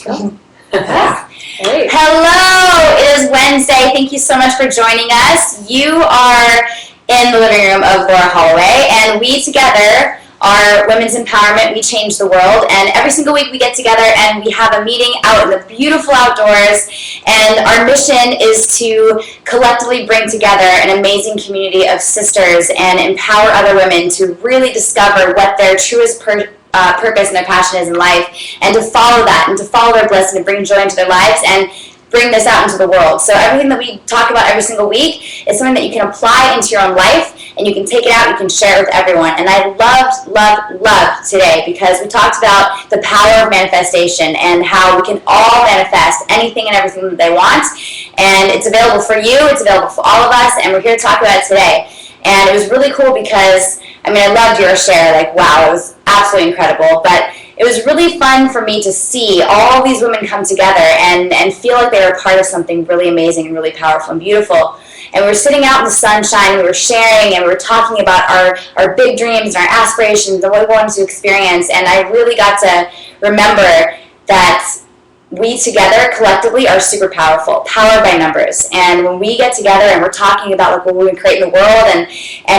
Go. Hey. Hello, it is Wednesday. Thank you so much for joining us. You are in the living room of Laura Holloway, and we together are Women's Empowerment. We Change the World, and every single week we get together and we have a meeting out in the beautiful outdoors, and our mission is to collectively bring together an amazing community of sisters and empower other women to really discover what their truest purpose and their passion is in life, and to follow that and to follow their bliss and to bring joy into their lives and bring this out into the world. So everything that we talk about every single week is something that you can apply into your own life, and you can take it out, you can share it with everyone. And I loved today because we talked about the power of manifestation and how we can all manifest anything and everything that they want. And it's available for you, it's available for all of us, and we're here to talk about it today. And it was really cool because, I loved your share, wow, it was absolutely incredible. But it was really fun for me to see all these women come together and feel like they were part of something really amazing and really powerful and beautiful. And we were sitting out in the sunshine, we were sharing, and we were talking about our big dreams and our aspirations and what we wanted to experience. And I really got to remember that we together collectively are super powerful, powered by numbers. And when we get together and we're talking about what we want to create in the world, and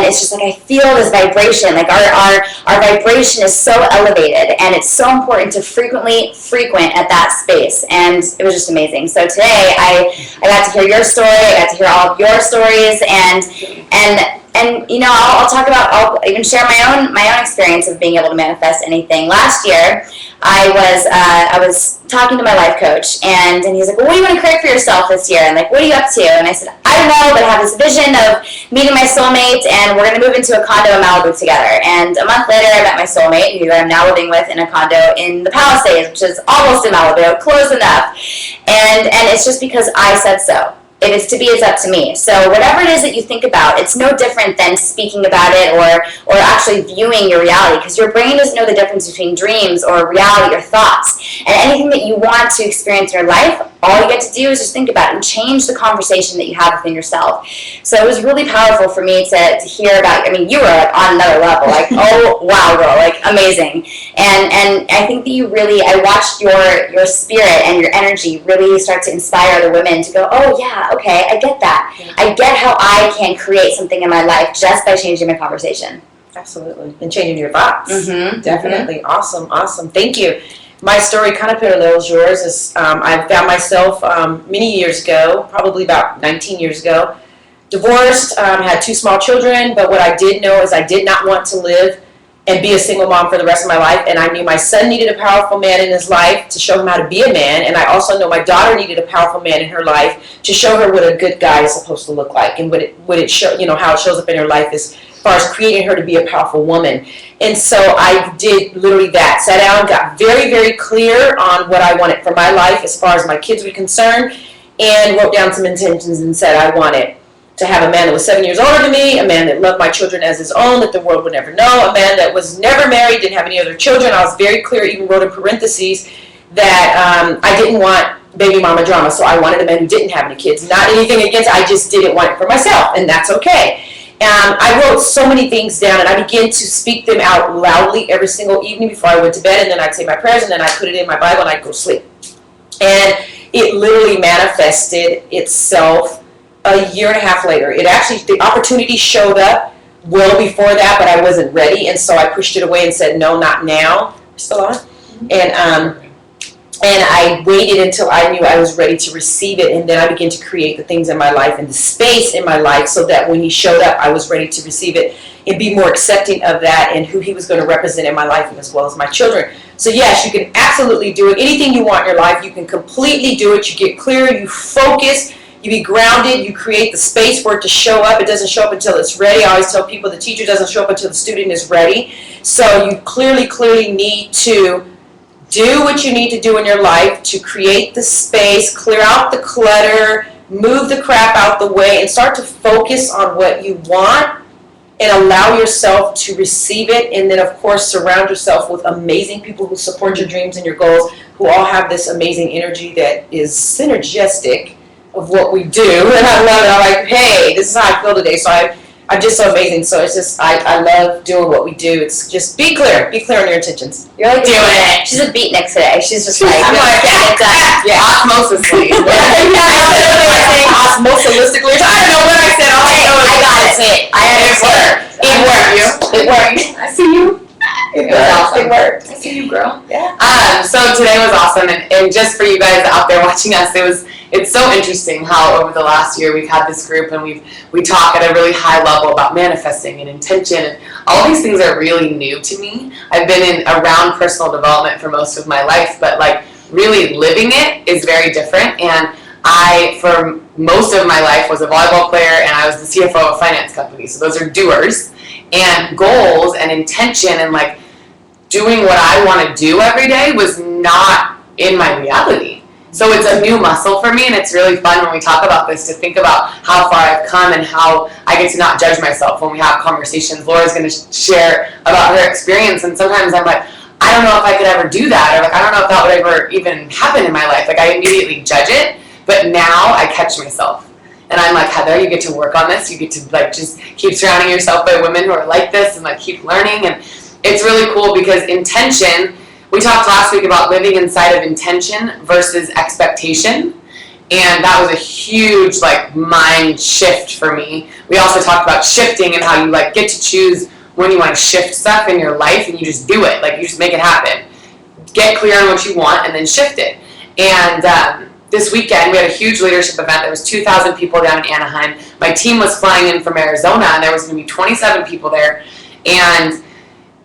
it's just I feel this vibration, our vibration is so elevated, and it's so important to frequent at that space. And it was just amazing. So today I got to hear your story, I got to hear all of your stories, and I'll even share my own experience of being able to manifest anything. Last year, I was talking to my life coach, and he's like, well, what do you want to create for yourself this year? And what are you up to? And I said, I don't know, but I have this vision of meeting my soulmate, and we're going to move into a condo in Malibu together. And a month later, I met my soulmate, who I'm now living with in a condo in the Palisades, which is almost in Malibu, close enough. And it's just because I said so. If it's to be, it's up to me. So whatever it is that you think about, it's no different than speaking about it or actually viewing your reality, because your brain doesn't know the difference between dreams or reality or thoughts. And anything that you want to experience in your life, all you get to do is just think about it and change the conversation that you have within yourself. So it was really powerful for me to hear about, you were on another level, oh wow girl, amazing. And I think that I watched your spirit and your energy really start to inspire other women to go, oh yeah, okay, I get that. Yeah. I get how I can create something in my life just by changing my conversation. Absolutely. And changing your thoughts. Mm-hmm. Definitely. Mm-hmm. Awesome. Thank you. My story kind of parallels yours. I found myself many years ago, probably about 19 years ago, divorced, had 2 small children, but what I did know is I did not want to live and be a single mom for the rest of my life, and I knew my son needed a powerful man in his life to show him how to be a man, and I also know my daughter needed a powerful man in her life to show her what a good guy is supposed to look like, and what it show, how it shows up in her life as far as creating her to be a powerful woman. And so I did literally that, sat down, got very, very clear on what I wanted for my life as far as my kids were concerned, and wrote down some intentions and said I wanted to have a man that was 7 years older than me, a man that loved my children as his own, that the world would never know, a man that was never married, didn't have any other children. I was very clear, even wrote in parentheses, that I didn't want baby mama drama, so I wanted a man who didn't have any kids. Not anything against, I just didn't want it for myself, and that's okay. I wrote so many things down, and I began to speak them out loudly every single evening before I went to bed, and then I'd say my prayers, and then I'd put it in my Bible, and I'd go to sleep. And it literally manifested itself a year and a half later. The opportunity showed up well before that, but I wasn't ready, and so I pushed it away and said, no, not now. Still on? Mm-hmm. And I waited until I knew I was ready to receive it, and then I began to create the things in my life and the space in my life so that when he showed up, I was ready to receive it and be more accepting of that and who he was going to represent in my life, and as well as my children. So yes, you can absolutely do it. Anything you want in your life, you can completely do it. You get clear, you focus, you be grounded, you create the space for it to show up. It doesn't show up until it's ready. I always tell people the teacher doesn't show up until the student is ready. So you clearly need to do what you need to do in your life to create the space, clear out the clutter, move the crap out the way, and start to focus on what you want and allow yourself to receive it. And then, of course, surround yourself with amazing people who support your dreams and your goals, who all have this amazing energy that is synergistic of what we do. And I love it. I'm like, hey, this is how I feel today. So I are just so amazing. So it's just, I love doing what we do. It's just be clear on your intentions. You're like Doing it. She's a beatnik today. She's just like, I'm like, get it done. Yeah. Osmosisly. Osmosistically. I don't know what I said. All I know is I got it. it. I understand. It worked. I see you. It was awesome. It worked. I see you, girl. Yeah. So today was awesome, and just for you guys out there watching us, it's so interesting how over the last year we've had this group and we talk at a really high level about manifesting and intention, and all these things are really new to me. I've been around personal development for most of my life, but like really living it is very different. And I, for most of my life, was a volleyball player, and I was the CFO of a finance company. So those are doers, and goals and intention and like doing what I want to do every day was not in my reality. So it's a new muscle for me, and it's really fun when we talk about this to think about how far I've come and how I get to not judge myself when we have conversations. Laura's going to share about her experience, and sometimes I'm like, I don't know if I could ever do that, or like I don't know if that would ever even happen in my life. Like I immediately judge it, but now I catch myself. And I'm like, Heather, you get to work on this. You get to like just keep surrounding yourself by women who are like this and like keep learning. And it's really cool because intention, we talked last week about living inside of intention versus expectation. And that was a huge like mind shift for me. We also talked about shifting and how you like get to choose when you want to shift stuff in your life, and you just do it. Like you just make it happen. Get clear on what you want and then shift it. And this weekend, we had a huge leadership event. There was 2,000 people down in Anaheim. My team was flying in from Arizona, and there was going to be 27 people there. And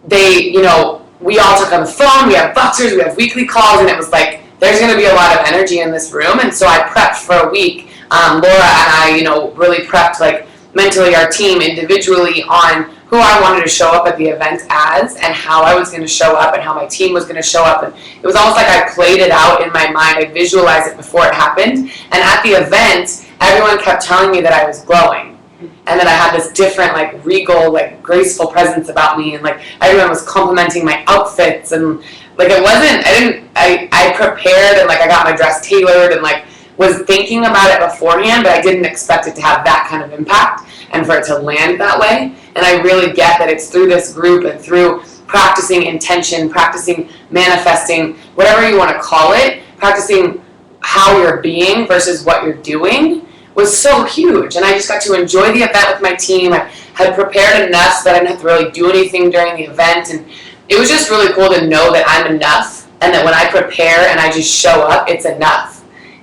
they, you know, we all took on the phone. We have boxers. We have weekly calls, and it was like there's going to be a lot of energy in this room. And so I prepped for a week. Laura and I, you know, really prepped like mentally our team individually on who I wanted to show up at the event as, and how I was going to show up, and how my team was going to show up. And it was almost like I played it out in my mind. I visualized it before it happened. And at the event, everyone kept telling me that I was glowing, and that I had this different, like regal, like graceful presence about me. And like everyone was complimenting my outfits, and like it wasn't. I prepared, and like I got my dress tailored, and like was thinking about it beforehand, but I didn't expect it to have that kind of impact and for it to land that way. And I really get that it's through this group and through practicing intention, practicing manifesting, whatever you want to call it, practicing how you're being versus what you're doing was so huge. And I just got to enjoy the event with my team. I had prepared enough so that I didn't have to really do anything during the event. And it was just really cool to know that I'm enough, and that when I prepare and I just show up, it's enough.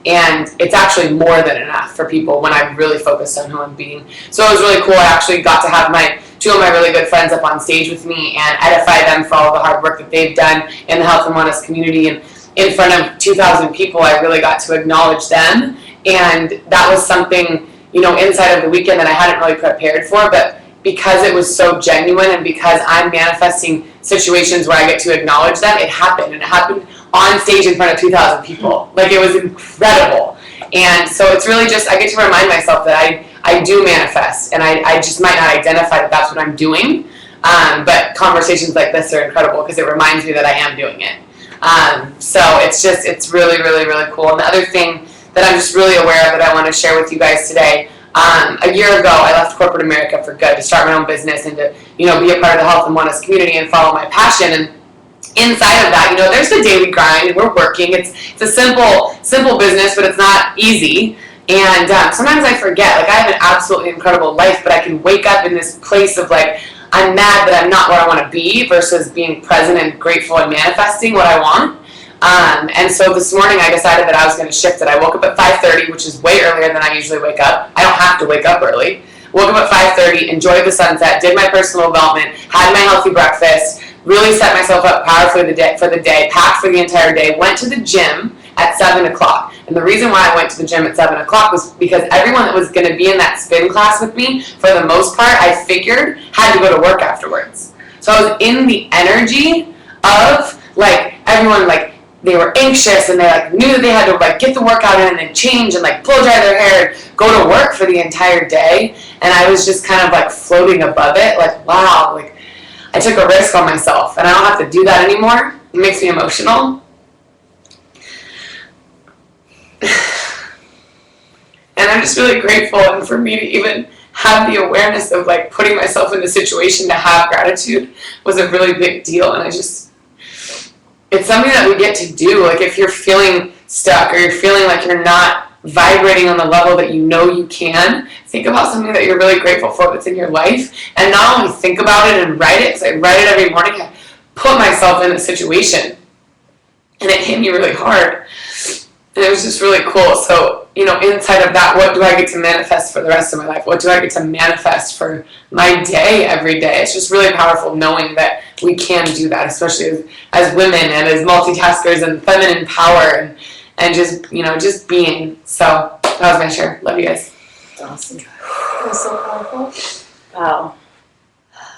And it's actually more than enough for people when I'm really focused on who I'm being. So it was really cool. I actually got to have two of my really good friends up on stage with me and edify them for all the hard work that they've done in the health and wellness community. And in front of 2,000 people, I really got to acknowledge them. And that was something, you know, inside of the weekend that I hadn't really prepared for. But because it was so genuine, and because I'm manifesting situations where I get to acknowledge them, it happened. And it happened on stage in front of 2,000 people. Like, it was incredible. And so it's really just, I get to remind myself that I do manifest, and I just might not identify that that's what I'm doing. But conversations like this are incredible because it reminds me that I am doing it. So it's really, really, really cool. And the other thing that I'm just really aware of that I want to share with you guys today, a year ago, I left corporate America for good to start my own business and to, you know, be a part of the health and wellness community and follow my passion. And inside of that, you know, there's the daily grind, and we're working. It's a simple business, but it's not easy. And sometimes I forget, like, I have an absolutely incredible life, but I can wake up in this place of like, I'm mad that I'm not where I want to be, versus being present and grateful and manifesting what I want. And so this morning I decided that I was going to shift it. I woke up at 5:30, which is way earlier than I usually wake up. I don't have to wake up early. Woke up at 5:30, enjoyed the sunset, did my personal development, had my healthy breakfast, really set myself up powerfully for the day, packed for the entire day, went to the gym at 7 o'clock. And the reason why I went to the gym at 7 o'clock was because everyone that was going to be in that spin class with me, for the most part, I figured had to go to work afterwards. So I was in the energy of, like, everyone, like, they were anxious, and they like knew that they had to like get the workout in and then change and like blow dry their hair and go to work for the entire day. And I was just kind of like floating above it, like, wow, like I took a risk on myself, and I don't have to do that anymore. It makes me emotional. And I'm just really grateful, and for me to even have the awareness of like putting myself in the situation to have gratitude was a really big deal. And it's something that we get to do. Like if you're feeling stuck or you're feeling like you're not vibrating on the level that you know you can, think about something that you're really grateful for that's in your life, and not only think about it and write it, because I write it every morning. I put myself in the situation, and it hit me really hard, and it was just really cool. So, inside of that, what do I get to manifest for the rest of my life? What do I get to manifest for my day every day? It's just really powerful knowing that we can do that, especially as women and as multitaskers and feminine power and just, just being. So that was my share. Love you guys. That's awesome. That was so powerful. Wow.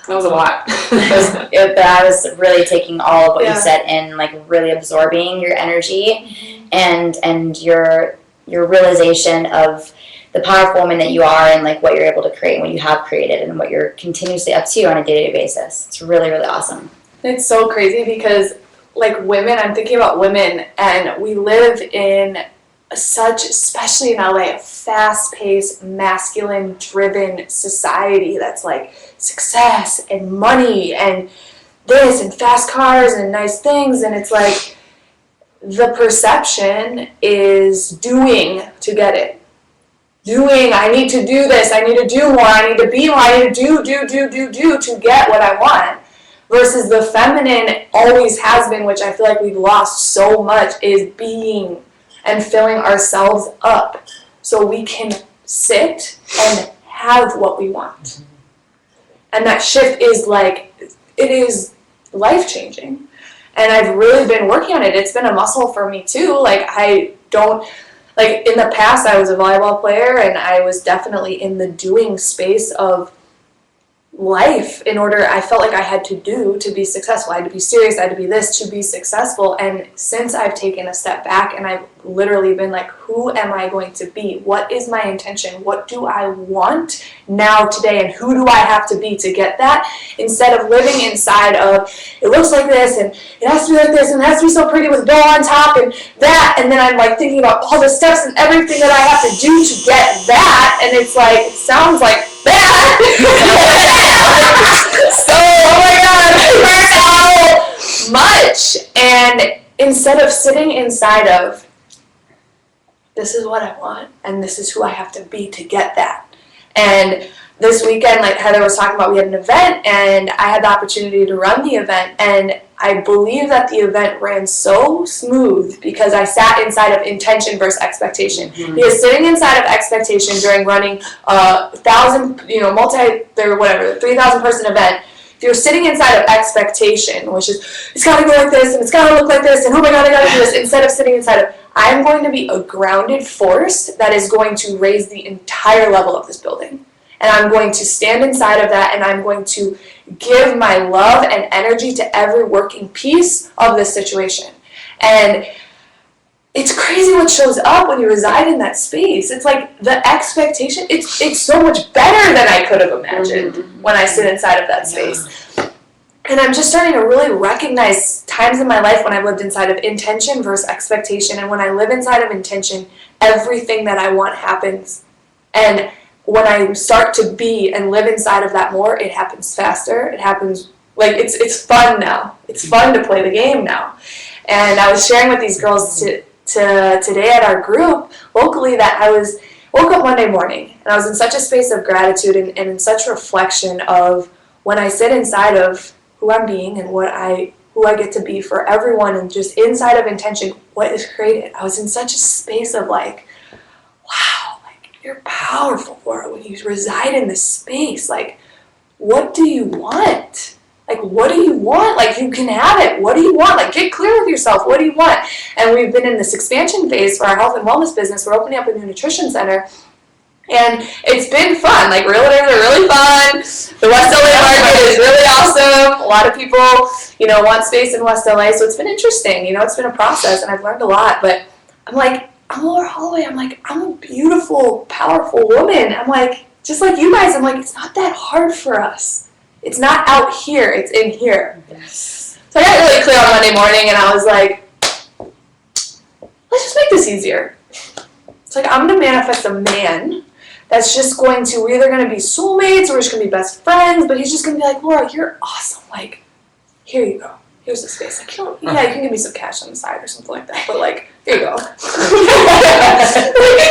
That was a lot. I was really taking all of what Yeah. you said and like really absorbing your energy and your realization of the powerful woman that you are and like what you're able to create, what you have created, and what you're continuously up to on a day-to-day basis. It's really, really awesome. It's so crazy because, like, women, I'm thinking about women, and we live in such, especially in LA, a fast-paced, masculine-driven society that's like success and money and this and fast cars and nice things, and it's like the perception is doing to get it. Doing, I need to do this, I need to do more, I need to be more, I need to do to get what I want. Versus the feminine always has been, which I feel like we've lost so much, is being and filling ourselves up so we can sit and have what we want. And that shift is like, it is life-changing. And I've really been working on it. It's been a muscle for me too. Like in the past I was a volleyball player and I was definitely in the doing space of life I felt like I had to do to be successful. I had to be serious, I had to be this to be successful. And since I've taken a step back and I've literally been like, who am I going to be? What is my intention? What do I want now today? And who do I have to be to get that? Instead of living inside of, it looks like this and it has to be like this and it has to be so pretty with dough on top and that. And then I'm like thinking about all the steps and everything that I have to do to get that. And it's like, it sounds like that. So, oh my God, so much. And instead of sitting inside of, this is what I want, and this is who I have to be to get that. And this weekend, like Heather was talking about, we had an event, and I had the opportunity to run the event, and I believe that the event ran so smooth because I sat inside of intention versus expectation. Mm-hmm. Because sitting inside of expectation during running 3,000 person event, if you're sitting inside of expectation, which is, it's got to go like this, and it's got to look like this, and oh my God, I got to do this, instead of sitting inside of, I'm going to be a grounded force that is going to raise the entire level of this building. And I'm going to stand inside of that, and I'm going to give my love and energy to every working piece of this situation. And it's crazy what shows up when you reside in that space. It's like the expectation, it's so much better than I could have imagined when I sit inside of that space. And I'm just starting to really recognize times in my life when I lived inside of intention versus expectation. And when I live inside of intention, everything that I want happens. And when I start to be and live inside of that more, it happens faster. It happens, like, it's fun now. It's fun to play the game now. And I was sharing with these girls today at our group locally that I woke up Monday morning and I was in such a space of gratitude and in such reflection of when I sit inside of who I'm being and who I get to be for everyone, and just inside of intention, what is created. I was in such a space of like, wow, like, you're powerful, Laura, when you reside in this space. Like, what do you want? Like, what do you want? Like, you can have it. What do you want? Like, get clear with yourself. What do you want? And we've been in this expansion phase for our health and wellness business. We're opening up a new nutrition center. And it's been fun. Like, realtors are really fun. The West LA market is really awesome. A lot of people, want space in West LA. So it's been interesting. It's been a process, and I've learned a lot. But I'm like, I'm Laura Holloway. I'm like, I'm a beautiful, powerful woman. I'm like, just like you guys, I'm like, it's not that hard for us. It's not out here. It's in here. Yes. So I got really clear on Monday morning, and I was like, let's just make this easier. It's like, I'm going to manifest a man that's just going to, we're either going to be soulmates or we're just going to be best friends, but he's just going to be like, Laura, you're awesome. Like, here you go. Here's the space. Like, you can give me some cash on the side or something like that, but like, here you go. It's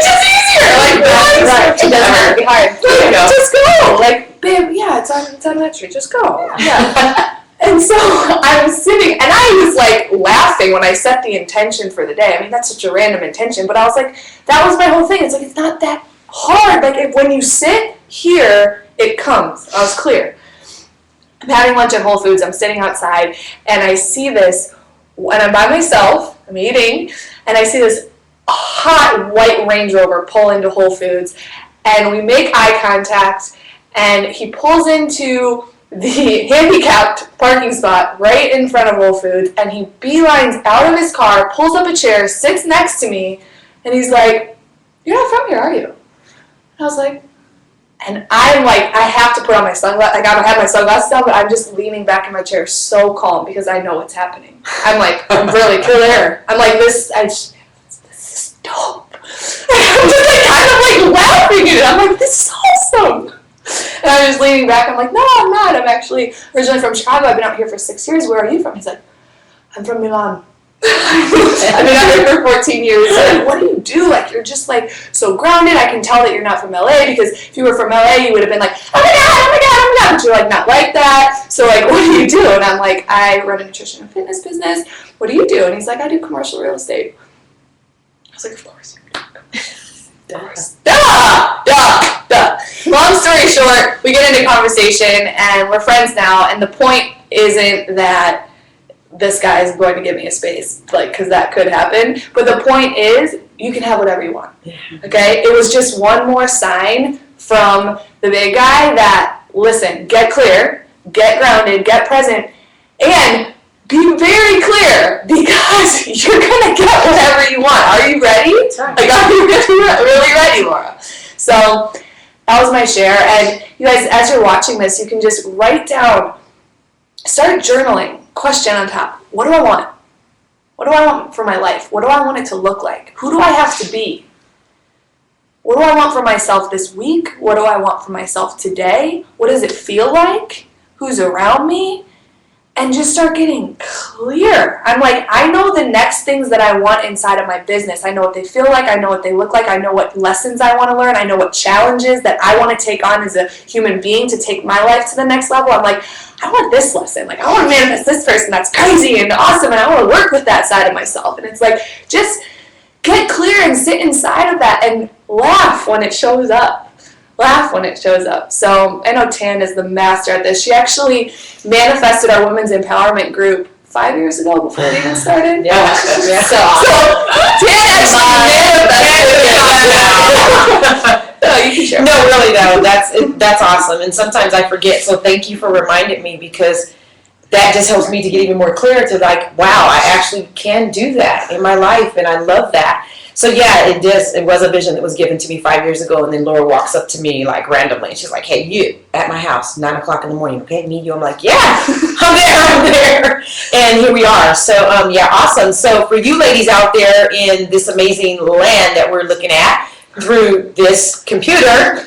just easier. Like, Right. It doesn't have to be hard. There you go. just go. Like, babe, yeah, it's on that tree. Just go. Yeah. And so I was sitting, and I was like laughing when I set the intention for the day. I mean, that's such a random intention, but I was like, that was my whole thing. It's like, it's not that hard. Like, when you sit here, it comes. I was clear. I'm having lunch at Whole Foods. I'm sitting outside, and I see this, and I'm by myself. I'm eating, and I see this hot white Range Rover pull into Whole Foods, and we make eye contact, and he pulls into the handicapped parking spot right in front of Whole Foods, and he beelines out of his car, pulls up a chair, sits next to me, and he's like, "You're not from here, are you?" And I was like, and I'm like, I have to put on my sunglasses. Like, I don't have my sunglasses on, but I'm just leaning back in my chair so calm because I know what's happening. I'm like, I'm really clear. I'm like, this is dope. I'm just like, kind of like laughing at it. I'm like, this is awesome. And I'm just leaning back. I'm like, no, I'm not. I'm actually originally from Chicago. I've been out here for 6 years. Where are you from? He's like, I'm from Milan. I've been out here for 14 years. Like, what do you do? Like, you're just like so grounded. I can tell that you're not from LA because if you were from LA, you would have been like, oh my God. But you're like not like that. So like, what do you do? And I'm like, I run a nutrition and fitness business. What do you do? And he's like, I do commercial real estate. I was like, of course. Duh. Long story short, we get into conversation and we're friends now. And the point isn't that this guy is going to give me a space, like, because that could happen. But the point is, you can have whatever you want. Okay? It was just one more sign from the big guy that, listen, get clear, get grounded, get present, and be very clear because you're going to get whatever you want. Are you ready? Right. Like, are you really ready, Laura? So that was my share. And you guys, as you're watching this, you can just write down, start journaling. Question on top. What do I want? What do I want for my life? What do I want it to look like? Who do I have to be? What do I want for myself this week? What do I want for myself today? What does it feel like? Who's around me? And just start getting clear. I'm like, I know the next things that I want inside of my business. I know what they feel like. I know what they look like. I know what lessons I want to learn. I know what challenges that I want to take on as a human being to take my life to the next level. I'm like, I want this lesson. Like, I want to manifest this person that's crazy and awesome, and I want to work with that side of myself. And it's like, just get clear and sit inside of that and laugh when it shows up. Laugh when it shows up. So I know Tan is the master at this. She actually manifested our women's empowerment group 5 years ago before we even started. Yeah. So Tan actually manifested. No, you can share. No, really though, that's awesome. And sometimes I forget. So thank you for reminding me because that just helps me to get even more clear to like, wow, I actually can do that in my life, and I love that. So yeah, it was a vision that was given to me 5 years ago, and then Laura walks up to me like randomly, and she's like, "Hey, you at my house, 9 o'clock in the morning, okay? Me, you." I'm like, "Yeah, I'm there," and here we are. So yeah, awesome. So for you ladies out there in this amazing land that we're looking at through this computer,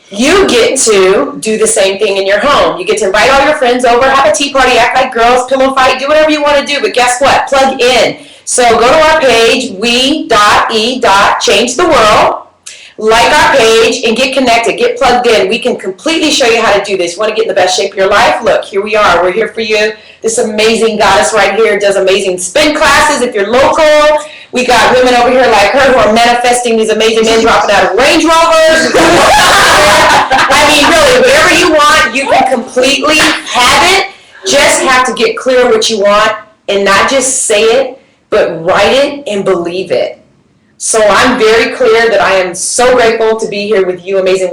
you get to do the same thing in your home. You get to invite all your friends over, have a tea party, act like girls, pillow fight, do whatever you want to do. But guess what? Plug in. So go to our page, we.e.change the world, like our page, and get connected, get plugged in. We can completely show you how to do this. You want to get in the best shape of your life? Look, here we are. We're here for you. This amazing goddess right here does amazing spin classes if you're local. We got women over here like her who are manifesting these amazing men dropping out of Range Rovers. I mean, really, whatever you want, you can completely have it. Just have to get clear what you want and not just say it, but write it and believe it. So I'm very clear that I am so grateful to be here with you amazing women.